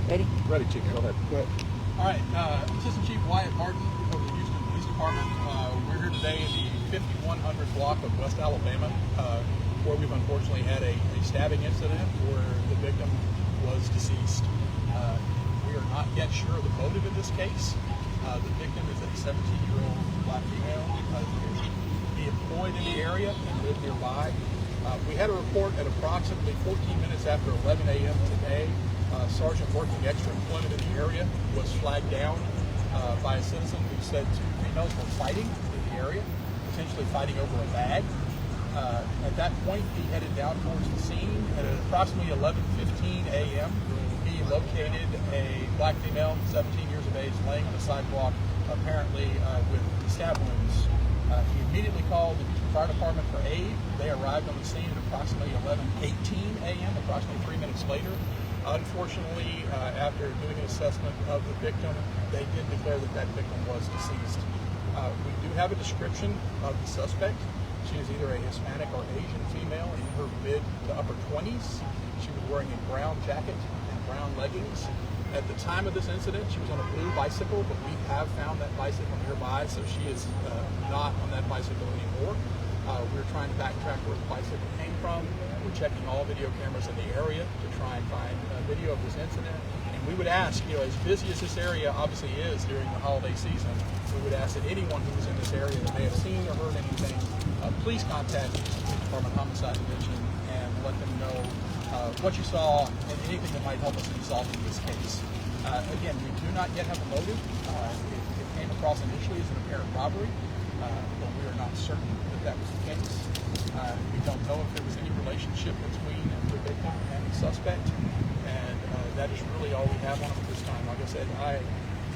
Ready? Ready, Chief. Go ahead. All right. Assistant Chief Wyatt Martin of the Houston Police Department. We're here today in the 5100 block of West Alabama, where we've unfortunately had a stabbing incident where the victim was deceased. We are not yet sure of the motive in this case. The victim is a 17-year-old black female. Be employed in the area and live nearby. We had a report at approximately 14 minutes after 11 a.m. today. Sergeant working extra employment in the area was flagged down by a citizen who said two females were fighting in the area, potentially fighting over a bag. At that point, he headed down towards the scene. At approximately 11:15 a.m., he located a black female, 17 years of age, laying on the sidewalk, apparently with stab wounds. He immediately called the Houston Fire Department for aid. They arrived on the scene at approximately 11:18 a.m., approximately 3 minutes later. Unfortunately, after doing an assessment of the victim, they did declare that that victim was deceased. We do have a description of the suspect. She is either a Hispanic or Asian female in her mid to upper 20s. She was wearing a brown jacket and brown leggings. At the time of this incident, she was on a blue bicycle, but we have found that bicycle nearby, so she is not on that bicycle anymore. We're trying to backtrack where the bicycle came from. We're checking all video cameras in the area to try and find video of this incident. And we would ask, as busy as this area obviously is during the holiday season, we would ask that anyone who was in this area that may have seen or heard anything, please contact the Police Department Homicide Division and let them know what you saw and anything that might help us in solving this case. Again, we do not yet have a motive. It came across initially as an apparent robbery, but we are not certain that that was the case. We don't know if there was any relationship between the victim and the suspect, and that is really all we have on him at this time. Like I said, I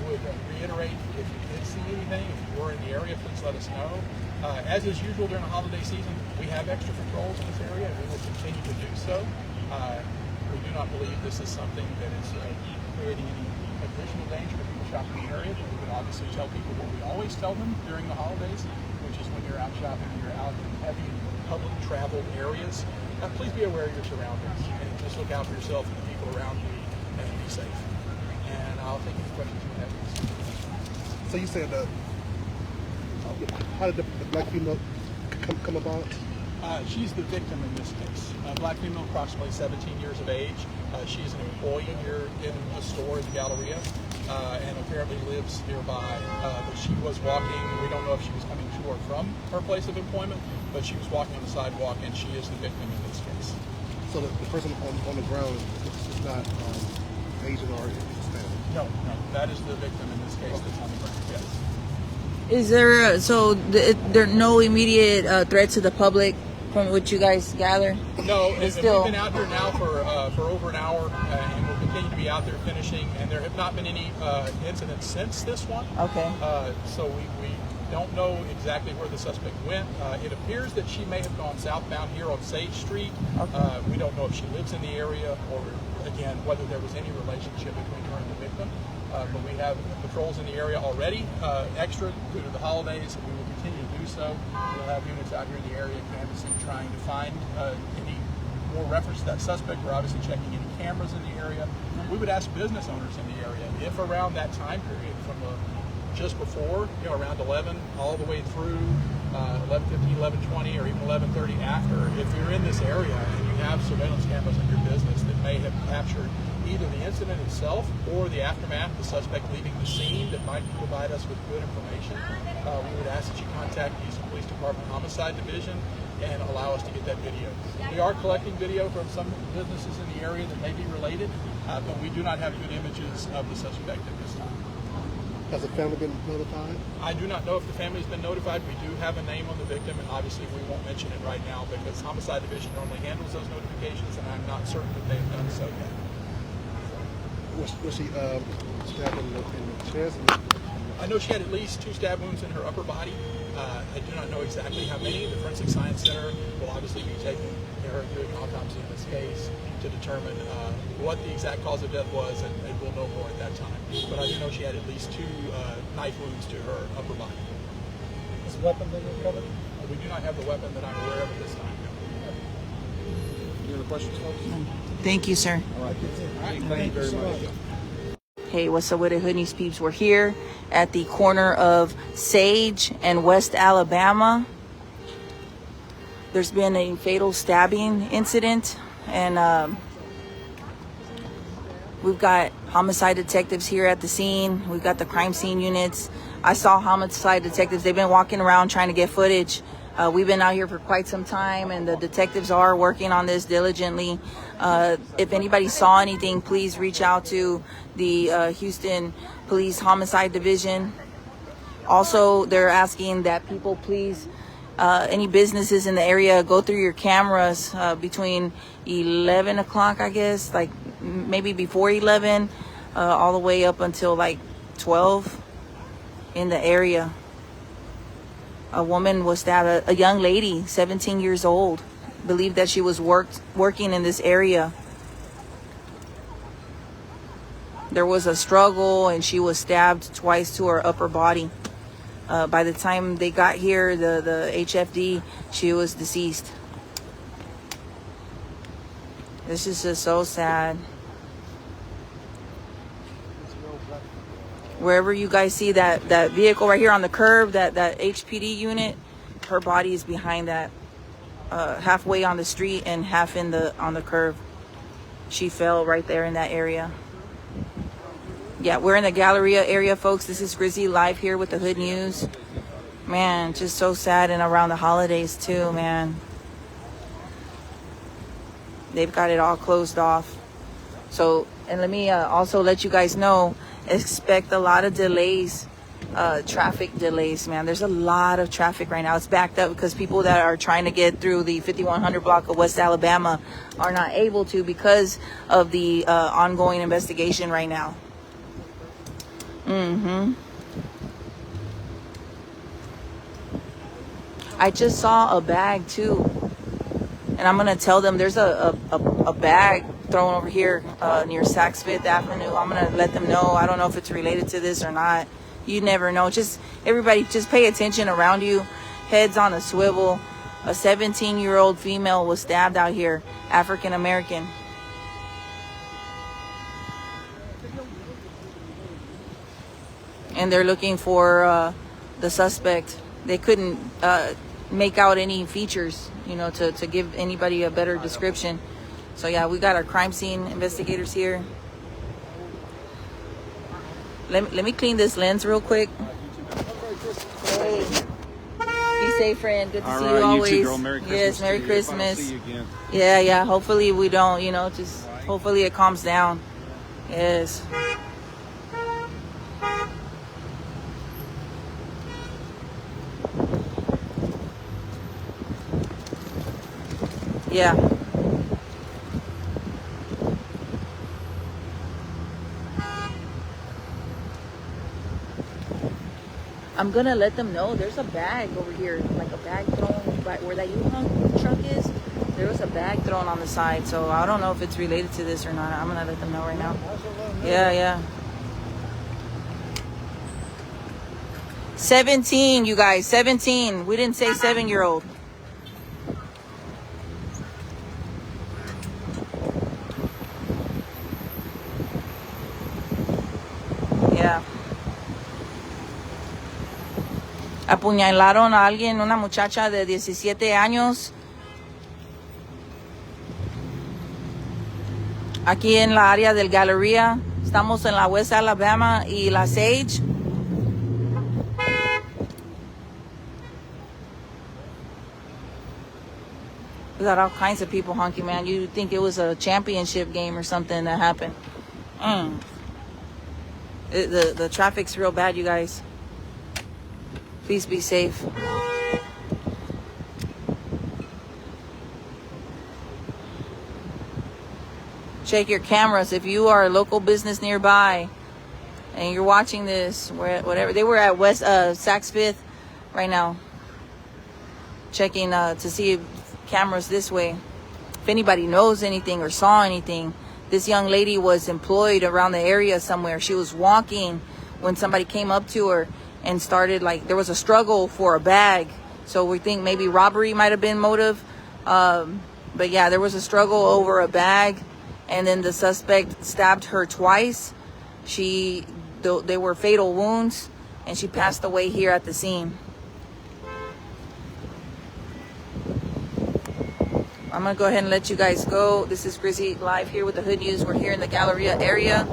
would reiterate, if you did see anything, if you were in the area, please let us know. As is usual during the holiday season, we have extra patrols in this area, and we will continue to do so. We do not believe this is something that is creating any additional danger to people shopping in the area. We would obviously tell people what we always tell them during the holidays, which is when you're out shopping, you're out in heavy public traveled areas. Please be aware of your surroundings and just look out for yourself and the people around you and be safe. And I'll take any questions you have. So you said, how did the black female come about? She's the victim in this case. Black female, approximately 17 years of age. She is an employee here in the store in the Galleria and apparently lives nearby. But she was walking, we don't know if she was coming to or from her place of employment, but she was walking on the sidewalk and she is the victim in this case. So the person on the ground is not Asian or Hispanic? No, that is the victim in this case that's on the ground, yes. Is there there are no immediate threat to the public from what you guys gather? No, and we've been out here now for over an hour, and we'll continue to be out there finishing. And there have not been any incidents since this one. Okay. So we don't know exactly where the suspect went. It appears that she may have gone southbound here on Sage Street. Okay. We don't know if she lives in the area or, again, whether there was any relationship between her and the victim. But we have patrols in the area already, extra due to the holidays. We will continue to do so. We'll have units out here in the area canvassing, trying to find any more reference to that suspect. We're obviously checking any cameras in the area. We would ask business owners in the area if around that time period, from just before, around 11, all the way through 11:15, 11:20, or even 11:30 after, if you're in this area and you have surveillance cameras in your business that may have captured either the incident itself or the aftermath, the suspect leaving the scene, that might provide us with good information, we would ask that you contact the Houston Police Department Homicide Division and allow us to get that video. We are collecting video from some businesses in the area that may be related, but we do not have good images of the suspect at this time. Has the family been notified? I do not know if the family has been notified. We do have a name on the victim, and obviously we won't mention it right now because Homicide Division normally handles those notifications, and I'm not certain that they have done so yet. Was she stabbed in the chest? I know she had at least 2 stab wounds in her upper body. I do not know exactly how many. The Forensic Science Center will obviously be taking her doing an autopsy in this case to determine what the exact cause of death was, and we'll know more at that time. But I do know she had at least 2 knife wounds to her upper body. Has the weapon been recovered? We do not have the weapon that I'm aware of at this time. Any other questions, folks? Thank you, sir. All right. Thank you very much. Hey, what's up with it, Hood News peeps? We're here at the corner of Sage and West Alabama. There's been a fatal stabbing incident, and we've got homicide detectives here at the scene. We've got the crime scene units. I saw homicide detectives. They've been walking around trying to get footage. We've been out here for quite some time, and the detectives are working on this diligently. If anybody saw anything, please reach out to the Houston Police Homicide Division. Also, they're asking that people please, any businesses in the area, go through your cameras between 11 o'clock, I guess, like maybe before 11, all the way up until like 12 in the area. A woman was stabbed, a young lady, 17 years old, believed that she was working in this area. There was a struggle and she was stabbed twice to her upper body. By the time they got here, the HFD, she was deceased. This is just so sad. Wherever you guys see that vehicle right here on the curb, that HPD unit, her body is behind that, halfway on the street and half on the curve. She fell right there in that area. Yeah, we're in the Galleria area, folks. This is Grizzly live here with the Hood News. Man, just so sad, and around the holidays too, man. They've got it all closed off. So, and let me also let you guys know, expect a lot of delays, traffic delays, man. There's a lot of traffic right now. It's backed up because people that are trying to get through the 5100 block of West Alabama are not able to because of the ongoing investigation right now. I just saw a bag too, and I'm gonna tell them there's a bag thrown over here near Saks Fifth Avenue. I'm gonna let them know. I don't know if it's related to this or not. You never know. Just everybody, just pay attention around you. Heads on a swivel. A 17-year-old female was stabbed out here, African American. And they're looking for the suspect. They couldn't make out any features, you know, to give anybody a better description. So yeah, we got our crime scene investigators here. Let me clean this lens real quick. Hey, be safe, friend. Good to see you always. You too, girl. Merry Christmas. Yes, Merry Christmas. See you again. Yeah. Hopefully we don't, you know, just hopefully it calms down. Yes. Yeah. I'm gonna let them know there's a bag over here, like a bag thrown by where that U-Haul truck is. There was a bag thrown on the side, so I don't know if it's related to this or not. I'm gonna let them know right now. Yeah. 17, you guys, 17. We didn't say 7-year-old. Yeah. Apuñalaron a alguien, una muchacha de 17 años. Aquí en la área del Galleria. Estamos en la West Alabama y la Sage. We got all kinds of people honking, man. You'd think it was a championship game or something that happened. The traffic's real bad, you guys. Please be safe. Check your cameras. If you are a local business nearby and you're watching this, whatever. They were at West Saks Fifth right now, checking to see if cameras this way. If anybody knows anything or saw anything. This young lady was employed around the area somewhere. She was walking when somebody came up to her and started, like, there was a struggle for a bag. So we think maybe robbery might have been motive. But yeah, there was a struggle over a bag, and then the suspect stabbed her twice. They were fatal wounds, and she passed away here at the scene. I'm gonna go ahead and let you guys go. This is Grizzy live here with the Hood News. We're here in the Galleria area.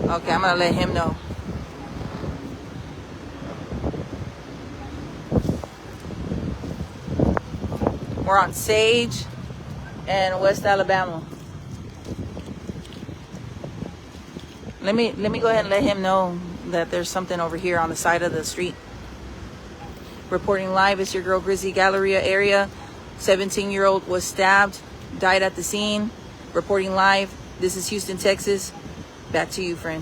Okay, I'm gonna let him know. We're on Sage and West Alabama. Let me go ahead and let him know that there's something over here on the side of the street. Reporting live, it's your girl Grizzy, Galleria area. 17-year-old was stabbed, died at the scene. Reporting live, this is Houston, Texas. Back to you, friends.